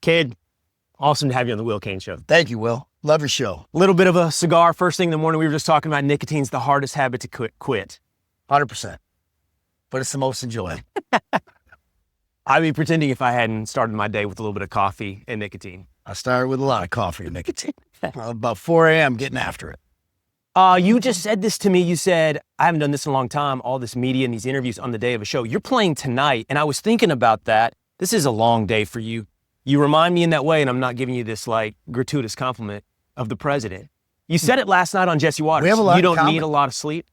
Kid, awesome to have you on the Will Cain Show. Thank you, Will. Love your show. A little bit of a cigar first thing in the morning. We were just talking about nicotine's the hardest habit to quit. 100%. But it's the most enjoyable. I'd be pretending if I hadn't started my day with a little bit of coffee and nicotine. I started with a lot of coffee and nicotine. About 4 a.m. getting after it. You just said this to me. You said, I haven't done this in a long time, all this media and these interviews on the day of a show. You're playing tonight, and I was thinking about that. This is a long day for you. You remind me in that way, and I'm not giving you this like gratuitous compliment of the president. You said it last night on Jesse Waters. We have a lot you in don't need common. a lot of sleep?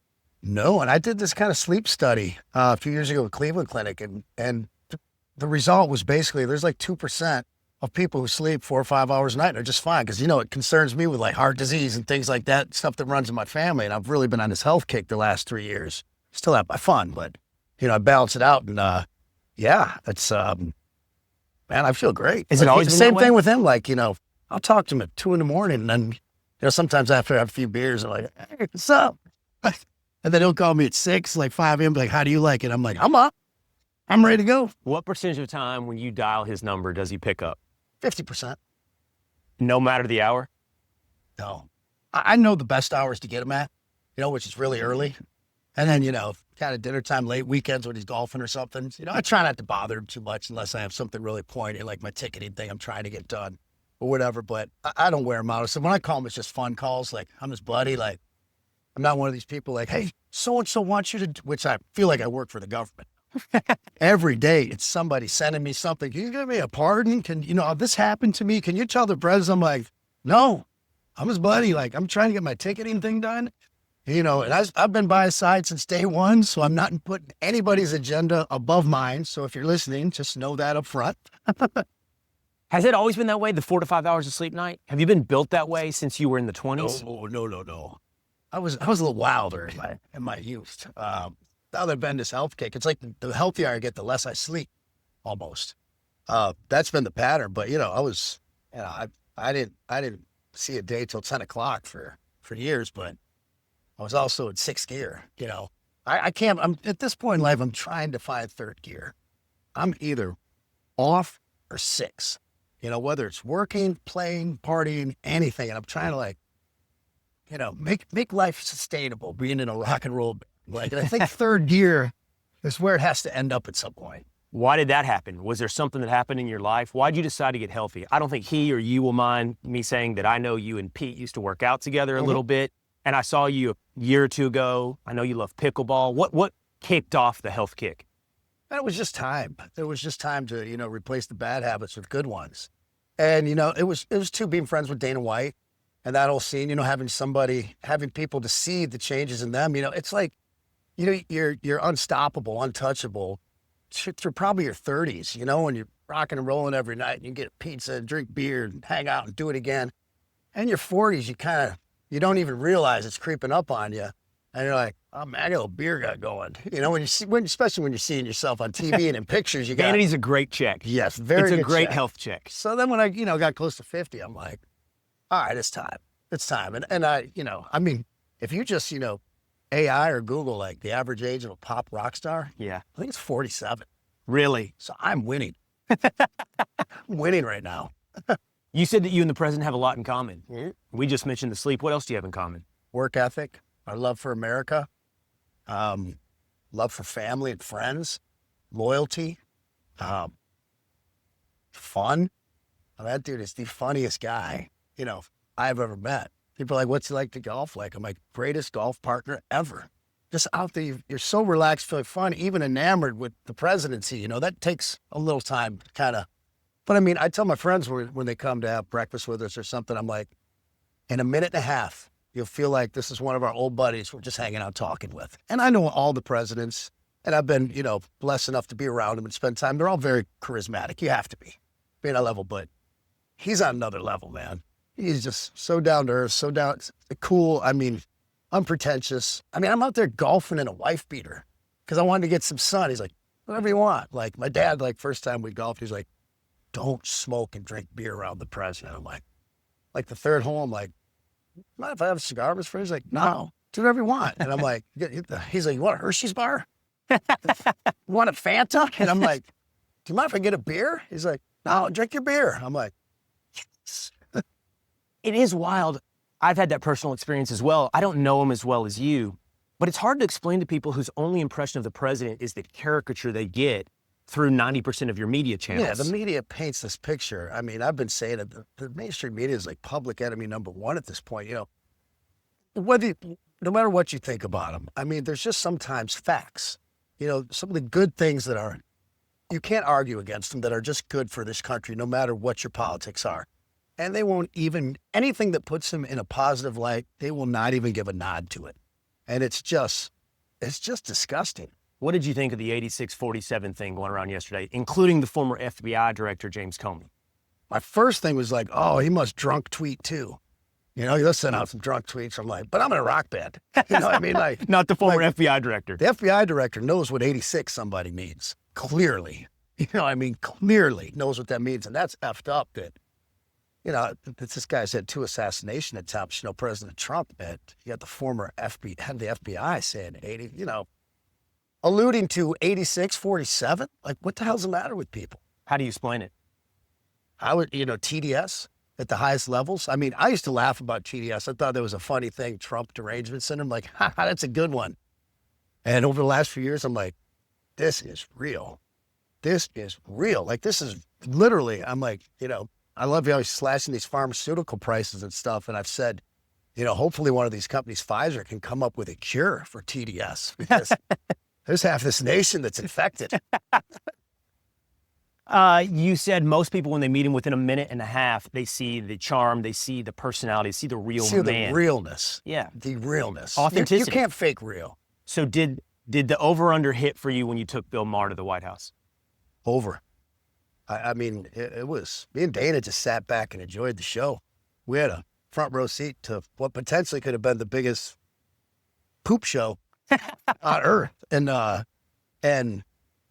No, and I did this kind of sleep study a few years ago at Cleveland Clinic, and the result was basically there's like 2% of people who sleep 4 or 5 hours a night are just fine. Because, it concerns me with like heart disease and things like that, stuff that runs in my family. And I've really been on this health kick the last 3 years. Still have my fun, but, I balance it out. And, it's, man, I feel great. Is it always the been same that way? thing with him? Like, I'll talk to him at 2 a.m. and then, sometimes after I have a few beers, I'm like, hey, what's up? And then he'll call me at 6, like 5 a.m. Like, how do you like it? I'm like, I'm up. I'm ready to go. What percentage of the time when you dial his number does he pick up? 50%. No matter the hour? No. I know the best hours to get him at, which is really early. And then, kind of dinner time, late weekends when he's golfing or something. I try not to bother him too much unless I have something really pointy, like my ticketing thing I'm trying to get done or whatever. But I don't wear him out. So when I call him, it's just fun calls. Like, I'm his buddy. Like, I'm not one of these people like, hey, so-and-so wants you to, which I feel like I work for the government. Every day it's somebody sending me something. Can you give me a pardon? Can this happened to me? Can you tell the president? I'm like, no, I'm his buddy. Like, I'm trying to get my ticketing thing done. And I've been by his side since day one, so I'm not putting anybody's agenda above mine. So if you're listening, just know that up front. Has it always been that way, the 4 to 5 hours of sleep night? Have you been built that way since you were in the 20s? No. I was a little wilder in my youth. Now that I've been this health kick, it's like the healthier I get, the less I sleep, almost. That's been the pattern. But I didn't see a day till 10 o'clock for years. But I was also in sixth gear. I can't. I'm at this point in life. I'm trying to find third gear. I'm either off or six. Whether it's working, playing, partying, anything. And I'm trying to make life sustainable. Being in a rock and roll band. And I think third gear is where it has to end up at some point. Why did that happen? Was there something that happened in your life? Why'd you decide to get healthy? I don't think he or you will mind me saying that I know you and Pete used to work out together a little bit. And I saw you a year or two ago. I know you love pickleball. What kicked off the health kick? And it was just time. It was just time to, replace the bad habits with good ones. And, it was too, being friends with Dana White and that whole scene, having people to see the changes in them. It's like, you're unstoppable, untouchable through probably your 30s, when you're rocking and rolling every night and you get pizza and drink beer and hang out and do it again. And your 40s, you don't even realize it's creeping up on you. And you're like, oh man, I got a little beer got going. Especially when you're seeing yourself on TV and in pictures, you got. Vanity's a great check. Yes, very It's a good great check. health check. So then when I, got close to 50, I'm like, all right, it's time. It's time. And I, if you just, AI or Google, like the average age of a pop rock star, Yeah. I think it's 47. Really? So I'm winning. I'm winning right now. You said that you and the president have a lot in common. Mm-hmm. We just mentioned the sleep. What else do you have in common? Work ethic, our love for America, love for family and friends, loyalty, fun. That dude is the funniest guy, I've ever met. People are like, what's he like to golf like? I'm like, greatest golf partner ever. Just out there, you're so relaxed, feeling fun, even enamored with the presidency. That takes a little time, kind of. But I tell my friends when they come to have breakfast with us or something, I'm like, in a minute and a half, you'll feel like this is one of our old buddies we're just hanging out talking with. And I know all the presidents, and I've been, blessed enough to be around them and spend time. They're all very charismatic. You have to be at a level, but he's on another level, man. He's just so down to earth, so cool. Unpretentious. I'm out there golfing in a wife beater because I wanted to get some sun. He's like, whatever you want. Like my dad, first time we golfed, he's like, don't smoke and drink beer around the president. I'm like the third hole, I'm like, mind if I have a cigar with his friend? He's like, no, do whatever you want. And I'm like, he's like, you want a Hershey's bar? You want a Fanta? And I'm like, do you mind if I get a beer? He's like, No, drink your beer. I'm like, yes. It is wild. I've had that personal experience as well. I don't know him as well as you, but it's hard to explain to people whose only impression of the president is the caricature they get through 90% of your media channels. Yeah, the media paints this picture. I mean, I've been saying it, the mainstream media is like public enemy number one at this point. No matter what you think about them, I mean, there's just sometimes facts. Some of the good things you can't argue against them, that are just good for this country, no matter what your politics are. And they won't even, anything that puts them in a positive light, they will not even give a nod to it. And it's just disgusting. What did you think of the 86-47 thing going around yesterday, including the former FBI director, James Comey? My first thing was like, oh, he must drunk tweet too. He'll send out some drunk tweets. I'm like, but I'm in a rock band. You know what I mean? Like, not the former FBI director. The FBI director knows what 86 somebody means. Clearly. Clearly knows what that means. And that's effed up that, this guy's had 2 assassination attempts. President Trump, you got the former head of the FBI saying 80, alluding to 86-47. Like, what the hell's the matter with people? How do you explain it? TDS at the highest levels. I mean, I used to laugh about TDS. I thought that was a funny thing, Trump derangement syndrome. Like, that's a good one. And over the last few years, I'm like, this is real. This is real. Like, this is literally, I'm like, I love you always slashing these pharmaceutical prices and stuff. And I've said, hopefully one of these companies, Pfizer, can come up with a cure for TDS, because there's half this nation that's infected. You said most people, when they meet him within a minute and a half, they see the charm, they see the personality, they see the real man. The realness. Yeah. The realness. Authenticity. You can't fake real. So did the over-under hit for you when you took Bill Maher to the White House? Over. I mean, it was, me and Dana just sat back and enjoyed the show. We had a front row seat to what potentially could have been the biggest poop show on earth. And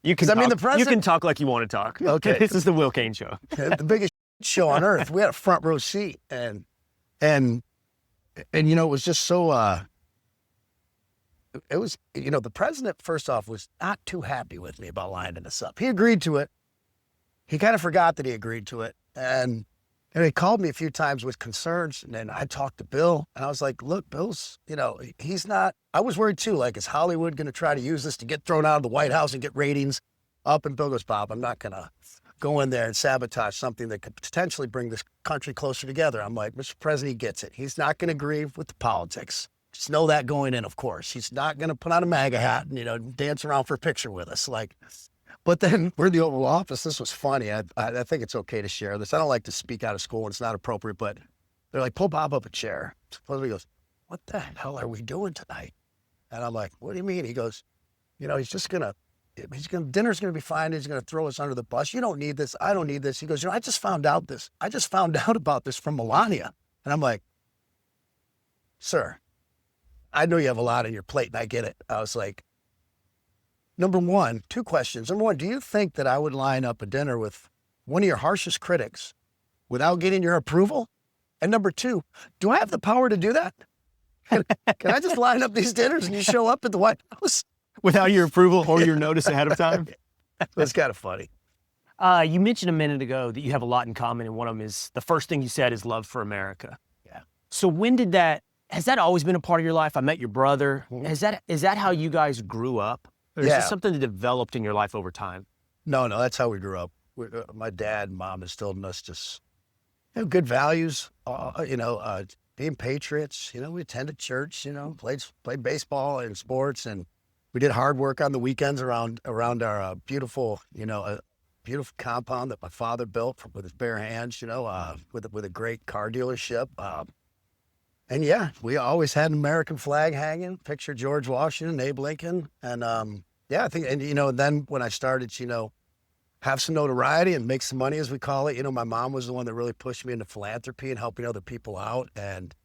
you can, the president, you can talk like you want to talk. Okay. This is the Will Cain Show. The biggest show on earth. We had a front row seat, and it was just so, it was, the president, first off, was not too happy with me about lining this up. He agreed to it. He kind of forgot that he agreed to it. And he called me a few times with concerns. And then I talked to Bill, and I was like, look, Bill's, he's not, I was worried too. Like, is Hollywood going to try to use this to get thrown out of the White House and get ratings up? And Bill goes, Bob, I'm not going to go in there and sabotage something that could potentially bring this country closer together. I'm like, Mr. President, he gets it. He's not going to agree with the politics. Just know that going in, of course. He's not going to put on a MAGA hat and, dance around for a picture with us. Like, but then we're in the Oval Office. This was funny. I think it's okay to share this. I don't like to speak out of school when it's not appropriate, but they're like, pull Bob up a chair. So he goes, what the hell are we doing tonight? And I'm like, what do you mean? He goes, dinner's going to be fine. He's going to throw us under the bus. You don't need this. I don't need this. He goes, I just found out about this from Melania. And I'm like, sir, I know you have a lot on your plate, and I get it. I was like, two questions. Number one, do you think that I would line up a dinner with one of your harshest critics without getting your approval? And number two, do I have the power to do that? Can I just line up these dinners and you show up at the White House? Without your approval or your notice ahead of time? That's kind of funny. You mentioned a minute ago that you have a lot in common, and one of them is, the first thing you said is love for America. Yeah. So has that always been a part of your life? I met your brother. Mm-hmm. Is that how you guys grew up? Or is this something that developed in your life over time? No, that's how we grew up. My dad and mom instilled in us just good values, being patriots. We attended church, played baseball and sports, and we did hard work on the weekends around our beautiful compound that my father built with his bare hands, with a great car dealership. And yeah, we always had an American flag hanging, picture George Washington, Abe Lincoln. And I think, then when I started, have some notoriety and make some money, as we call it, my mom was the one that really pushed me into philanthropy and helping other people out. And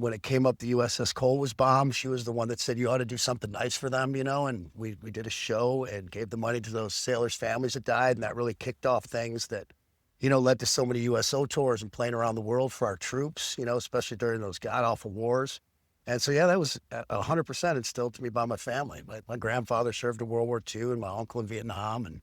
when it came up, the USS Cole was bombed. She was the one that said, you ought to do something nice for them, and we did a show and gave the money to those sailors' families that died. And that really kicked off things that, led to so many USO tours and playing around the world for our troops, especially during those god-awful wars. And so, that was 100% instilled to me by my family. My grandfather served in World War II and my uncle in Vietnam. And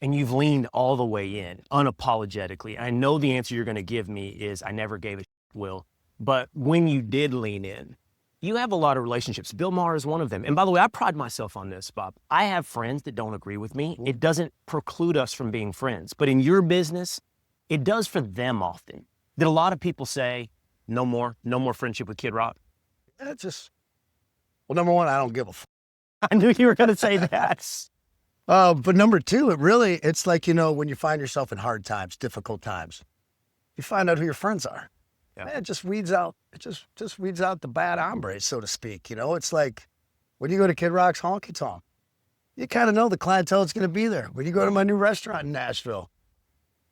and you've leaned all the way in, unapologetically. I know the answer you're going to give me is, I never gave a shit, Will. But when you did lean in, you have a lot of relationships. Bill Maher is one of them. And by the way, I pride myself on this, Bob. I have friends that don't agree with me. It doesn't preclude us from being friends. But in your business, it does for them often. Did a lot of people say, no more friendship with Kid Rock? Well, number one, I don't give a I knew you were going to say that. But number two, it's like, when you find yourself in hard times, difficult times, you find out who your friends are. Yeah. Man, it just weeds out the bad hombres, so to speak. It's like when you go to Kid Rock's honky tonk, you kind of know the clientele is going to be there. When you go to my new restaurant in Nashville,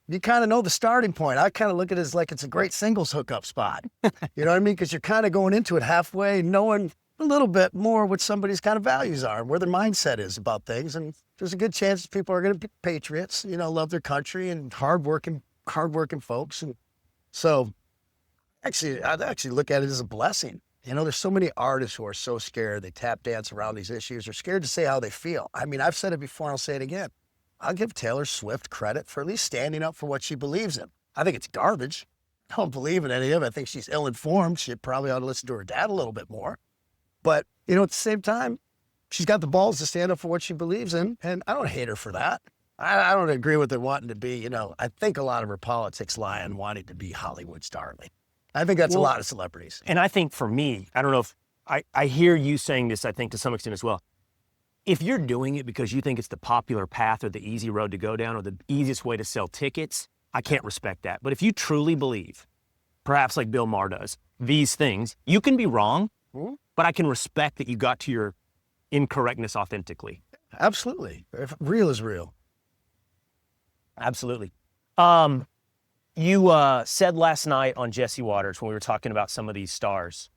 you kind of know the starting point. I kind of look at it as like it's a great singles hookup spot. You know what I mean? Because you're kind of going into it halfway, knowing a little bit more what somebody's kind of values are, where their mindset is about things. And there's a good chance people are going to be patriots, love their country and hardworking folks. And so I actually look at it as a blessing. There's so many artists who are so scared. They tap dance around these issues. They're scared to say how they feel. I mean, I've said it before, and I'll say it again. I'll give Taylor Swift credit for at least standing up for what she believes in. I think it's garbage. I don't believe in any of it. I think she's ill-informed. She probably ought to listen to her dad a little bit more. But, at the same time, she's got the balls to stand up for what she believes in, and I don't hate her for that. I don't agree with her wanting to be, I think a lot of her politics lie on wanting to be Hollywood's darling. I think that's a lot of celebrities. And I think for me, I don't know if, I hear you saying this, I think, to some extent as well. If you're doing it because you think it's the popular path or the easy road to go down or the easiest way to sell tickets, I can't respect that. But if you truly believe, perhaps like Bill Maher does, these things, you can be wrong, but I can respect that you got to your incorrectness authentically. Absolutely. Real is real. Absolutely. You said last night on Jesse Waters when we were talking about some of these stars.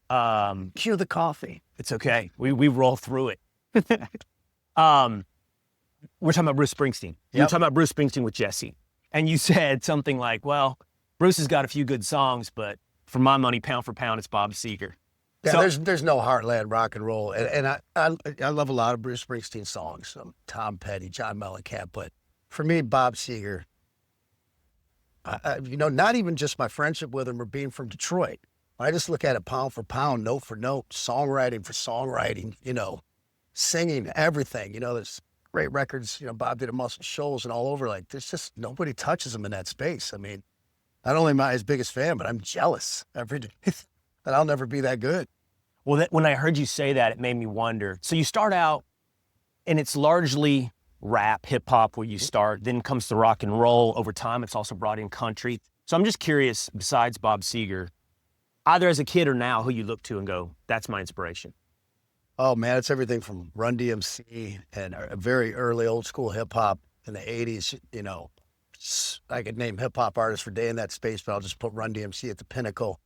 Cue the coffee. It's okay. We roll through it. We're talking about Bruce Springsteen. You were talking about Bruce Springsteen with Jesse. And you said something like, well, Bruce has got a few good songs, but for my money, pound for pound, it's Bob Seger. Yeah, there's no heartland rock and roll. And I love a lot of Bruce Springsteen songs, Tom Petty, John Mellencamp. But for me, Bob Seger, not even just my friendship with him or being from Detroit. I just look at it pound for pound, note for note, songwriting for songwriting, singing, everything. There's great records. Bob did a Muscle Shoals and all over. Like, there's just nobody touches him in that space. I mean, not only am I his biggest fan, but I'm jealous every day that I'll never be that good. Well, when I heard you say that, it made me wonder. So you start out, and it's largely rap, hip hop where you start. Then comes the rock and roll. Over time, it's also brought in country. So I'm just curious, besides Bob Seger, either as a kid or now, who you look to and go, that's my inspiration? Oh, man, it's everything from Run DMC and a very early old school hip hop in the 80s. I could name hip hop artists for day in that space, but I'll just put Run DMC at the pinnacle.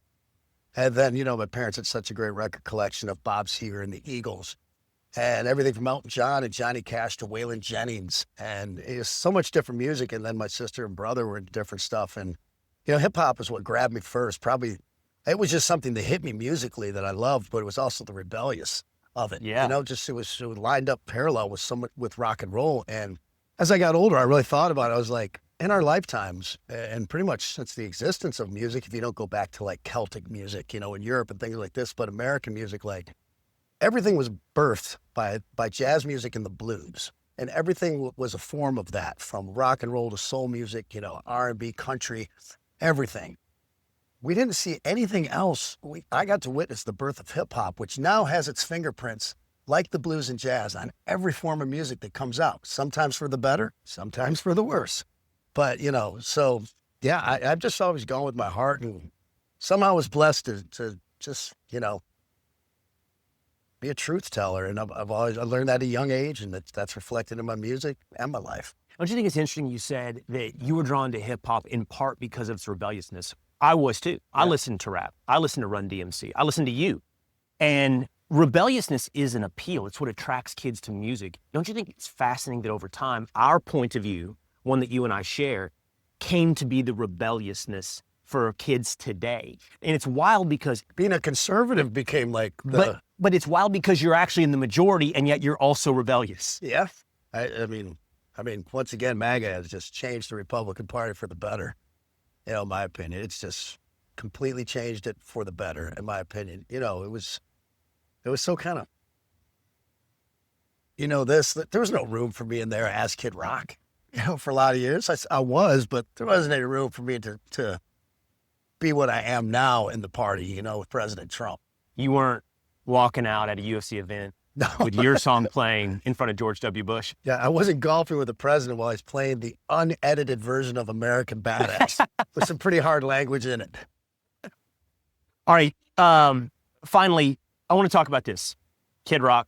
And then, my parents had such a great record collection of Bob Seger and the Eagles and everything from Elton John and Johnny Cash to Waylon Jennings. And it was so much different music. And then my sister and brother were into different stuff. And, hip hop is what grabbed me first. Probably it was just something that hit me musically that I loved, but it was also the rebellious of it. Yeah. It was lined up parallel with rock and roll. And as I got older, I really thought about it. I was like, in our lifetimes, and pretty much since the existence of music, if you don't go back to like Celtic music, in Europe and things like this, but American music, like everything was birthed by jazz music and the blues. And everything was a form of that, from rock and roll to soul music, R&B, country, everything. We didn't see anything else. I got to witness the birth of hip hop, which now has its fingerprints, like the blues and jazz, on every form of music that comes out, sometimes for the better, sometimes for the worse. But, so yeah, I've just always gone with my heart, and somehow was blessed to just, be a truth teller. And I learned that at a young age, and that's reflected in my music and my life. Don't you think it's interesting you said that you were drawn to hip hop in part because of its rebelliousness? I was too. I listened to rap. I listened to Run DMC. I listened to you. And rebelliousness is an appeal. It's what attracts kids to music. Don't you think it's fascinating that over time, our point of view, one that you and I share, came to be the rebelliousness for kids today? And it's wild because being a conservative became like but it's wild because you're actually in the majority and yet you're also rebellious. Yeah. I mean, I mean, once again, MAGA has just changed the Republican Party for the better. You know, in my opinion, it's just completely changed it for the better, in my opinion. You know, it was so kind of, you know, there was no room for me in there as Kid Rock, you know, for a lot of years. I was, but there wasn't any room for me to be what I am now in the party, you know, with President Trump. You weren't walking out at a UFC event No. with your song playing in front of George W. Bush. Yeah, I wasn't golfing with the president while he's playing the unedited version of American Badass with some pretty hard language in it. All right. Finally, I want to talk about this. Kid Rock,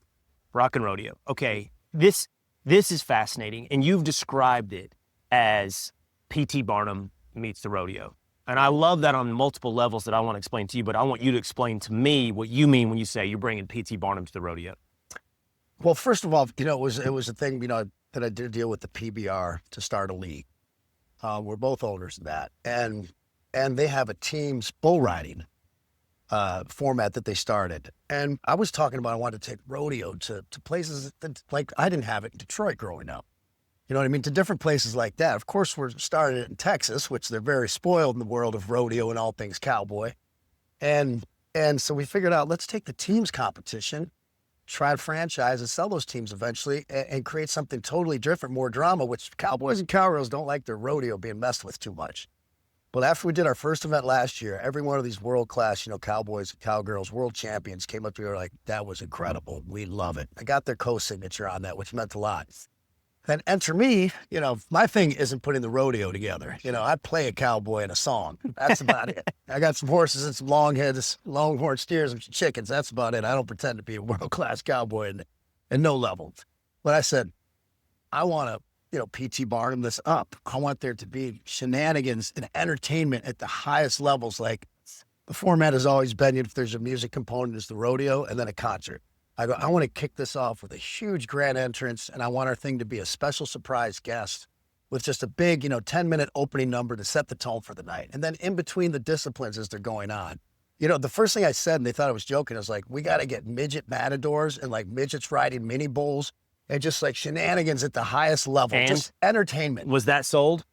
Rock and Rodeo. Okay. This is fascinating. And you've described it as P.T. Barnum meets the rodeo. And I love that on multiple levels that I want to explain to you, but I want you to explain to me what you mean when you say you're bringing P.T. Barnum to the rodeo. Well, first of all, you know, it was a thing, you know, that I did deal with the PBR to start a league. We're both owners of that. And they have a team's bull riding format that they started. And I was talking about I wanted to take rodeo to places that, like, I didn't have it in Detroit growing up. You know what I mean? To different places like that. Of course, we're starting it in Texas, which they're very spoiled in the world of rodeo and all things cowboy. And so we figured out, let's take the teams competition, try to franchise and sell those teams eventually and create something totally different, more drama, which cowboys and cowgirls don't like their rodeo being messed with too much. But after we did our first event last year, every one of these world-class, you know, cowboys and cowgirls, world champions came up to me and were like, that was incredible. We love it. I got their co-signature on that, which meant a lot. Then enter me, you know, my thing isn't putting the rodeo together. You know, I play a cowboy in a song. That's about it. I got some horses and some longhorn steers and some chickens. That's about it. I don't pretend to be a world-class cowboy in no level. But I said, I want to, you know, P.T. Barnum this up. I want there to be shenanigans and entertainment at the highest levels. Like, the format has always been, if there's a music component, it's the rodeo and then a concert. I go, I want to kick this off with a huge grand entrance, and I want our thing to be a special surprise guest with just a big, you know, 10-minute opening number to set the tone for the night. And then in between the disciplines as they're going on. You know, the first thing I said, and they thought I was joking, I was like, we got to get midget matadors and like midgets riding mini bulls and just like shenanigans at the highest level. And just entertainment. was that sold?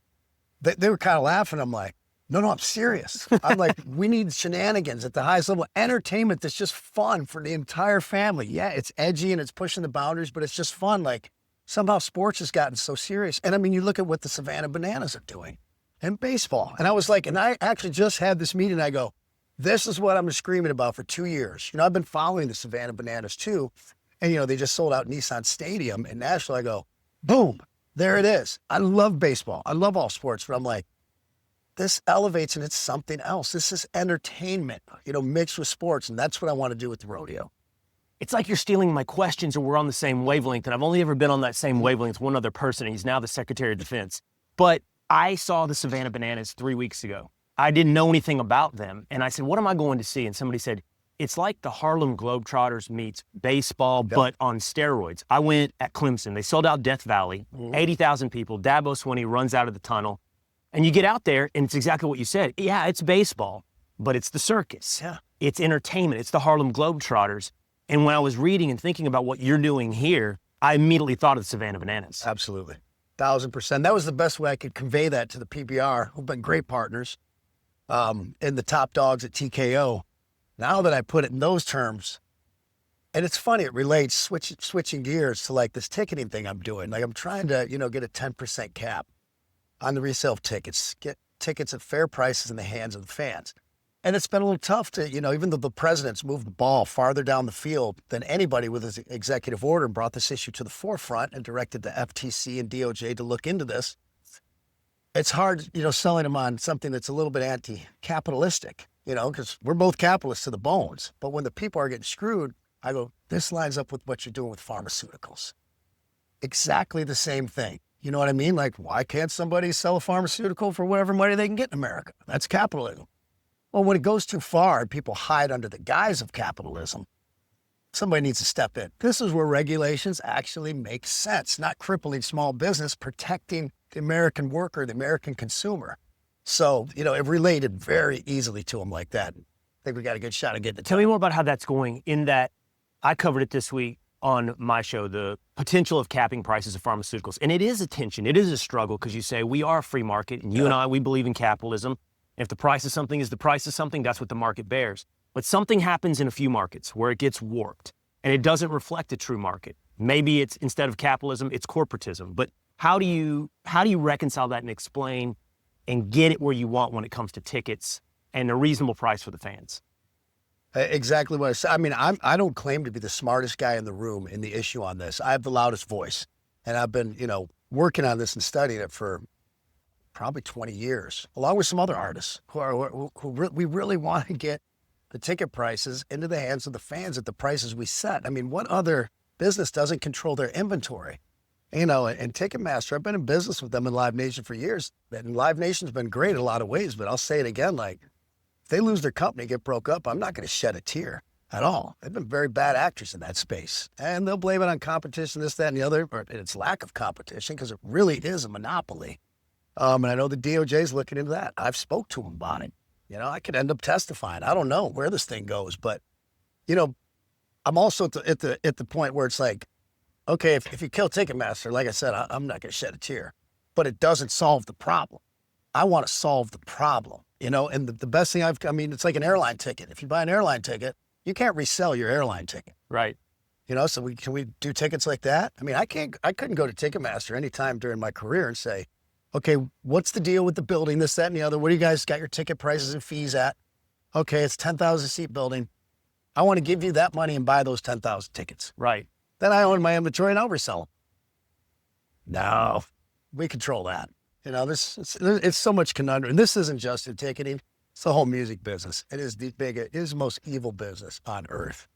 They were kind of laughing. I'm like, no, I'm serious. I'm like, we need shenanigans at the highest level. Entertainment that's just fun for the entire family. Yeah, it's edgy and it's pushing the boundaries, but it's just fun. Like, somehow sports has gotten so serious. And I mean, you look at what the Savannah Bananas are doing and baseball. And I was like, and I actually just had this meeting. I go, this is what I'm screaming about for 2 years. You know, I've been following the Savannah Bananas too. And, you know, they just sold out Nissan Stadium in Nashville. I go, boom, there it is. I love baseball. I love all sports, but I'm like, this elevates and it's something else. This is entertainment, you know, mixed with sports. And that's what I want to do with the rodeo. It's like you're stealing my questions or we're on the same wavelength. And I've only ever been on that same wavelength with one other person, and he's now the Secretary of Defense. But I saw the Savannah Bananas 3 weeks ago. I didn't know anything about them. And I said, what am I going to see? And somebody said, it's like the Harlem Globetrotters meets baseball, but on steroids. I went at Clemson. They sold out Death Valley, 80,000 people. Dabo Swinney runs out of the tunnel. And you get out there, and it's exactly what you said. Yeah, it's baseball, but it's the circus. Yeah. It's entertainment. It's the Harlem Globetrotters. And when I was reading and thinking about what you're doing here, I immediately thought of the Savannah Bananas. Absolutely. 1,000%. That was the best way I could convey that to the PBR, who've been great partners, and the top dogs at TKO. Now that I put it in those terms, and it's funny, it relates, switching gears to like this ticketing thing I'm doing. Like, I'm trying to, you know, get a 10% cap on the resale of tickets, get tickets at fair prices in the hands of the fans. And it's been a little tough to, you know, even though the president's moved the ball farther down the field than anybody with his executive order and brought this issue to the forefront and directed the FTC and DOJ to look into this, it's hard, you know, selling them on something that's a little bit anti-capitalistic, you know, because we're both capitalists to the bones. But when the people are getting screwed, I go, this lines up with what you're doing with pharmaceuticals. Exactly the same thing. You know what I mean? Like, why can't somebody sell a pharmaceutical for whatever money they can get in America? That's capitalism. Well, when it goes too far and people hide under the guise of capitalism, somebody needs to step in. This is where regulations actually make sense, not crippling small business, protecting the American worker, the American consumer. So, you know, it related very easily to them like that. I think we got a good shot at getting it. Tell me more about how that's going, in that I covered it this week on my show the potential of capping prices of pharmaceuticals. And it is a tension. It is a struggle because you say we are a free market and you and I, we believe in capitalism. If the price of something is the price of something, that's what the market bears. But something happens in a few markets where it gets warped and it doesn't reflect a true market. Maybe it's instead of capitalism, it's corporatism. But how do you reconcile that and explain and get it where you want when it comes to tickets and a reasonable price for the fans? Exactly what I said. I mean, I don't claim to be the smartest guy in the room in the issue on this. I have the loudest voice, and I've been, working on this and studying it for probably 20 years, along with some other artists we really want to get the ticket prices into the hands of the fans at the prices we set. I mean, what other business doesn't control their inventory? And Ticketmaster, I've been in business with them in Live Nation for years, and Live Nation's been great in a lot of ways, but I'll say it again, if they lose their company, get broke up, I'm not going to shed a tear at all. They've been very bad actors in that space. And they'll blame it on competition, this, that, and the other, or its lack of competition, because it really is a monopoly. And I know the DOJ is looking into that. I've spoke to them about it. I could end up testifying. I don't know where this thing goes, but, I'm also at the point where it's like, okay, if you kill Ticketmaster, like I said, I'm not going to shed a tear, but it doesn't solve the problem. I want to solve the problem. And the best thing it's like an airline ticket. If you buy an airline ticket, you can't resell your airline ticket. Right. So can we do tickets like that? I mean, I couldn't go to Ticketmaster anytime during my career and say, okay, what's the deal with the building, this, that, and the other? What do you guys got your ticket prices and fees at? Okay, it's 10,000 seat building. I want to give you that money and buy those 10,000 tickets. Right. Then I own my inventory and I'll resell them. No, we control that. It's so much conundrum. And this isn't just in ticketing. It's the whole music business. It is the most evil business on earth.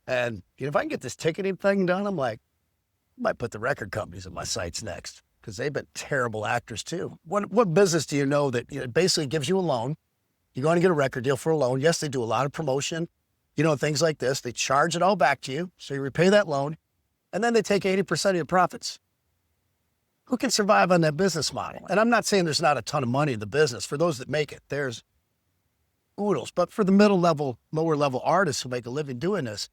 And if I can get this ticketing thing done, I'm like, I might put the record companies at my sites next because they've been terrible actors too. What business do you know that it basically gives you a loan? You go and get a record deal for a loan. Yes, they do a lot of promotion, things like this. They charge it all back to you. So you repay that loan and then they take 80% of your profits. Who can survive on that business model? And I'm not saying there's not a ton of money in the business. For those that make it, there's oodles. But for the middle level, lower level artists who make a living doing this,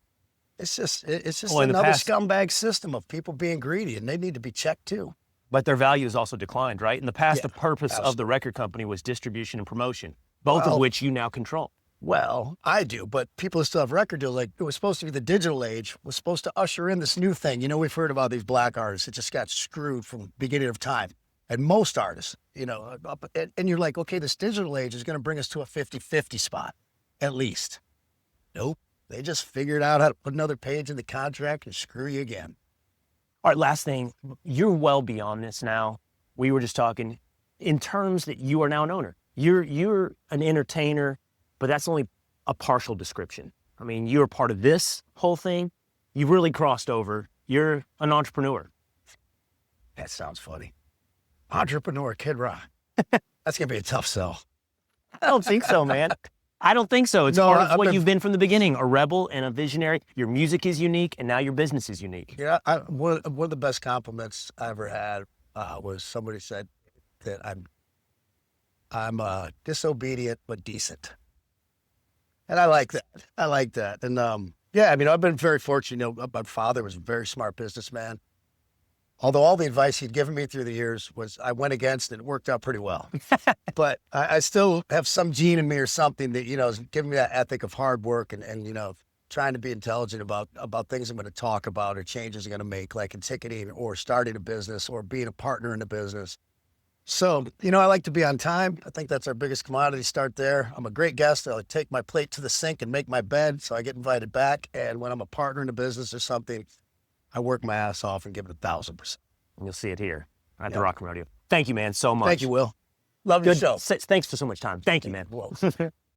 it's just another scumbag system of people being greedy, and they need to be checked too. But their value has also declined, right? In the past, the purpose of the record company was distribution and promotion, both of which you now control. Well, I do, but people who still have record deals, like it was supposed to be the digital age, was supposed to usher in this new thing. We've heard about these black artists that just got screwed from the beginning of time. And most artists, and you're like, okay, this digital age is going to bring us to a 50-50 spot, at least. Nope. They just figured out how to put another page in the contract and screw you again. All right, last thing, you're well beyond this now. We were just talking in terms that you are now an owner. You're an entertainer, but that's only a partial description. I mean, you're part of this whole thing. You've really crossed over. You're an entrepreneur. That sounds funny. Entrepreneur, Kid Rock. That's going to be a tough sell. I don't think so, man. I don't think so. It's part of what you've been from the beginning, a rebel and a visionary. Your music is unique, and now your business is unique. One of the best compliments I ever had was somebody said that I'm disobedient but decent. And I like that. And I've been very fortunate. My father was a very smart businessman. Although all the advice he'd given me through the years I went against and it worked out pretty well. But I still have some gene in me or something that, is giving me that ethic of hard work and trying to be intelligent about things I'm going to talk about or changes I'm going to make, like in ticketing or starting a business or being a partner in a business. So, I like to be on time. I think that's our biggest commodity. Start there. I'm a great guest. I take my plate to the sink and make my bed, so I get invited back. And when I'm a partner in a business or something, I work my ass off and give it 1,000%. And you'll see it here at the Rock and Rodeo. Thank you, man, so much. Thank you, Will. Love your show. Thanks for so much time. Thank you, man. Whoa.